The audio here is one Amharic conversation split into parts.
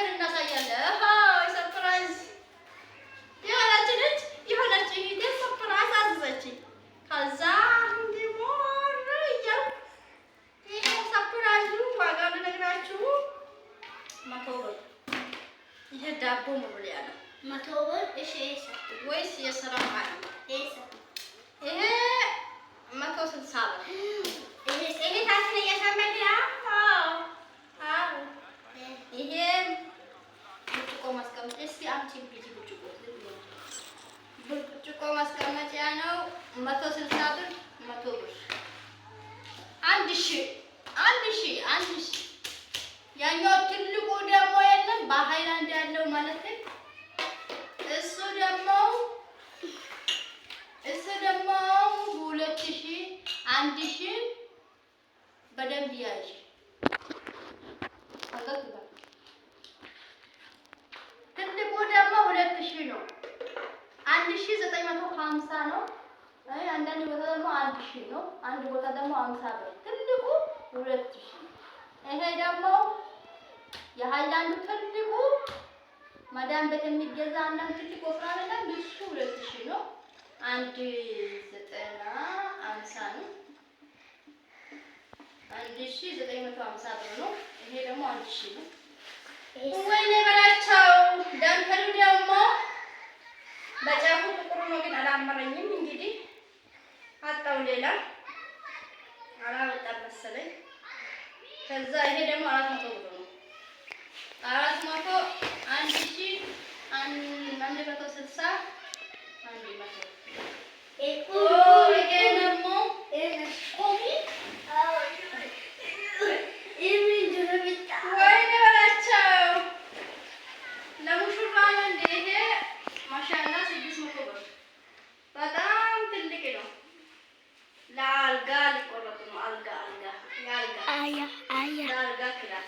አድርገን እናሳያለን። አይ ሰርፕራይዝ የሆነች ልጅ የሆነች ይሄ ሰርፕራይዝ አዘዘችኝ። ከዛ እንዲሞር እያልኩ ይሄ ሰርፕራይዙ ዋጋው ልነግራችሁ 100 ብር። ይሄ ዳቦ መብለያ ነው 100 ብር። እሺ ወይስ የስራ ማለት ነው? ይሄ 160 ብር። ይሄ ታስነ የሰመድያ ይሄ ብርጭቆ ማስቀመጫ እስኪ አምጪ ቢጂ ብርጭቆ ማስቀመጫ ነው 160 ብር 100 ብር 1000 ያኛው ትልቁ ደግሞ የለም በሃይላንድ ያለው ማለት ነው። እሱ ደግሞ 2000 1000 በደንብ ያዥ ትልቁ ደግሞ 2000 ነው። 1950 ነው። አንዳንድ ቦታ ደግሞ 1000 ነው። አንድ ቦታ ደግሞ 50 ብር። ትልቁ 2000። ይሄ ደግሞ የሃይላንዱ ትልቁ ማዳም ቤት የሚገዛ እና ትልቁ ወፍራም እሱ 2000 ነው። 1950 ነው። 1950 ብር ነው። ይሄ ደግሞ 1000 ነው። ወይኔ በላቸው። ደምተሉ ደግሞ በጫፉ ጥቁር ነው ግን አላመረኝም። እንግዲህ አጣው ሌላ አላወጣም መሰለኝ። ከዛ ይሄ ደግሞ 400 ብር ነው። 400 1000 160 100 ይሄ ደግሞ ወይኔ በላቸው። ለሙሽራ ነው እንደ ይሄ ማሻአላ 600 ብር በጣም ትልቅ ነው። ለአልጋ ሊቆረጥ ነው። አልጋ ለአልጋ ክላስ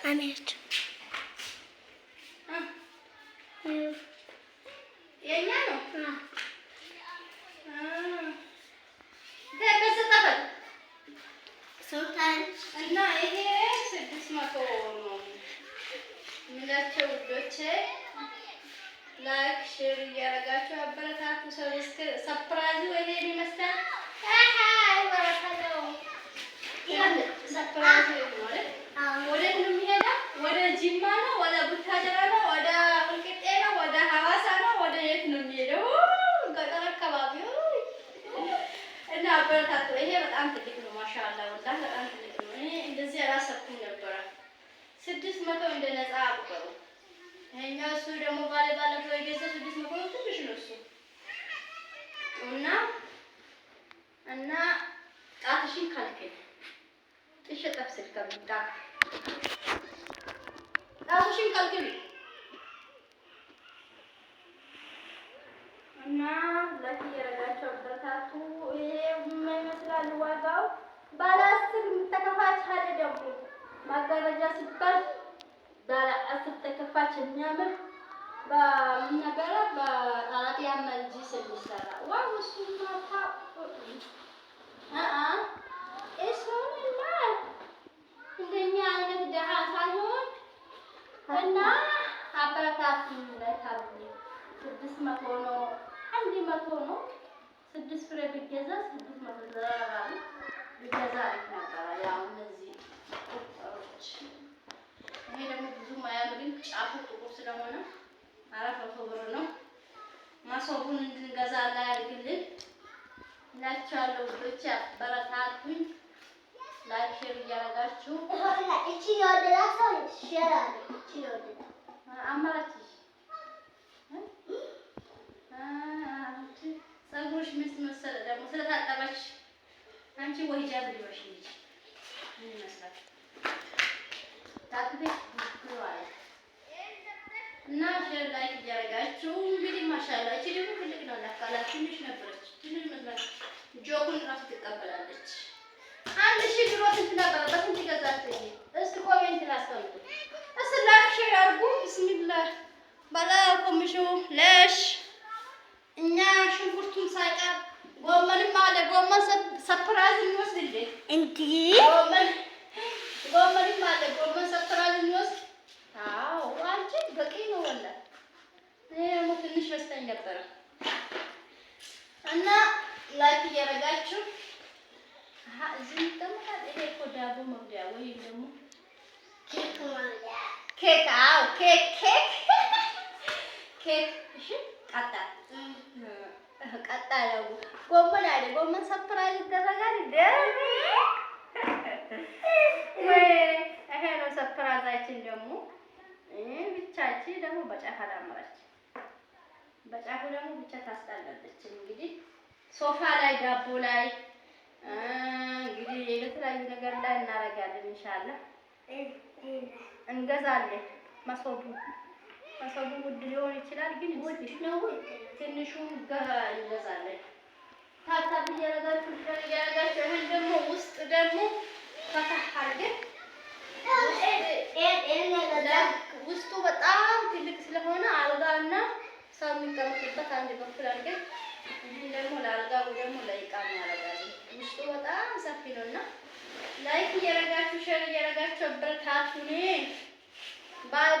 የኛ ነው። እና ይሄ 600 ነው የምላቸው ውዶቼ። ላይክ ሼር እያደረጋችሁ አበረታቱ። ሰፕራይዙ ይሄን ይመስላል። ሰፕራይዙ ማለት ወዴት ነው የሚሄደው? ወደ ጅማ ነው? ወደ ቡታጀራ ነው? ወደ ወልቂጤ ነው? ወደ ሐዋሳ ነው? ወደ የት ነው የሚሄደው? ገጠር አካባቢ እና አበረታቱ። ይሄ በጣም ትልቅ ነው። ማሻአላ ወላሂ በጣም ትልቅ ነው። እኔ እንደዚህ አላሰብኩም ነበረ። 600 እንደ ነፃ አቁጠሩ። ይሄኛው እሱ ደግሞ ባለፈው የገዛው 600 ነው። ትንሽ ነው እሱ እና ጣትሽን ካልከኝ ጥሽ ጠብስል ከምጣ ጣትሽን ካልከኝ እና ለኪ ያረጋቸው አበረታቱ። ይሄ ምን ይመስላል ዋጋው? ባለ 10 ተከፋች አለ ደግሞ ማጋረጃ ሲባል ባለ 10 ተከፋች የሚያምር በመነገራ በጣሊያ መልጂስ የሚሰራ ዋው እሱ ማታ እሱንማ እንደኛ አይነት ደሃ ሳይሆን እና አበረታቱ ለታብ 600 ነው 100 ነው። 6 ፍሬ ቢገዛ 600 ዘራራሉ ቢገዛ አሪፍ ነበር። ያው እነዚህ ቁጥሮች ይሄ ደግሞ ብዙ ማያምርም ጫፉ ጥቁር ስለሆነ 400 ብር ነው። ማሶቡን እንድንገዛ አላ ያድርግልን እላችኋለሁ ውዶቼ። አበረታቱኝ። ላይክ ሼር እያደረጋችሁ እቺ የወደዳችሁ ሼር አድርጉ። እቺ የወደዳችሁ አማራጭሽ ፀጉርሽ ምን መሰለ ደግሞ ስለታጠበች አንቺ ወይጃብ ሊወሽ ልጅ ምን ይመስላል ታጥበሽ ብሏል። እና ሼር ላይክ እያደረጋችሁ እንግዲህ ማሻአላ እቺ ደግሞ ትልቅ ነው። ለካላት ትንሽ ነበረች። ትንሽ መስራት ጆኩን ራሱ ትቀበላለች። 1000 ድሮ ስንት ነበር? በስንት ገዛችሁ? እስቲ ኮሜንት ላስቀምጡ። እስቲ ላይክ ሼር አድርጉ። ቢስሚላህ ባላ ኮምሹ ለሽ እኛ ሽንኩርቱን ሳይቀር ጎመንም አለ ጎመን ሰፕራይዝ እንወስድልኝ እንዴ? ጎመንም አለ ጎመን ሰፕራይዝ እንወስድ። አዎ አንቺ በቂ እዚህ ይቀመጣል። ይሄ እኮ ዳቦ መብያ ወይም ደግሞ ኬክ ማለት ኬክ። አዎ ኬክ ኬክ ኬክ። እሺ ቀጣ ቀጣ ነው ጎመን አይደል? ጎመን ሰፕራይዝ ይደረጋል እንዴ? ወይ ይሄ ነው ሰፕራይዛችን። ደግሞ ብቻችን ደግሞ በጫፋ ዳመረች። በጫፉ ደግሞ ብቻ ታስጣላለች። እንግዲህ ሶፋ ላይ ዳቦ ላይ እንግዲህ የተለያዩ ነገር ላይ እናደርጋለን። ኢንሻአላህ እንገዛለን። መሶቡ ውድ ሊሆን ይችላል፣ ግን ውድ ነው። ትንሹን እንገዛለን። ታታብ እያደረጋችሁ ይሄን ደግሞ ውስጥ ደግሞ ፈታህ አድርገን ውስጡ በጣም ትልቅ ስለሆነ አልጋና ሰው የሚቀመጥበት አንድ በኩል አድርገን ይሄን ደግሞ ለአልጋ ወይ ደግሞ ለዕቃ እናደርጋለን። ውስጡ በጣም ሰፊ ነውና ላይክ እያደረጋችሁ ሼር እያደረጋችሁ አበረታቱኝ። ባይ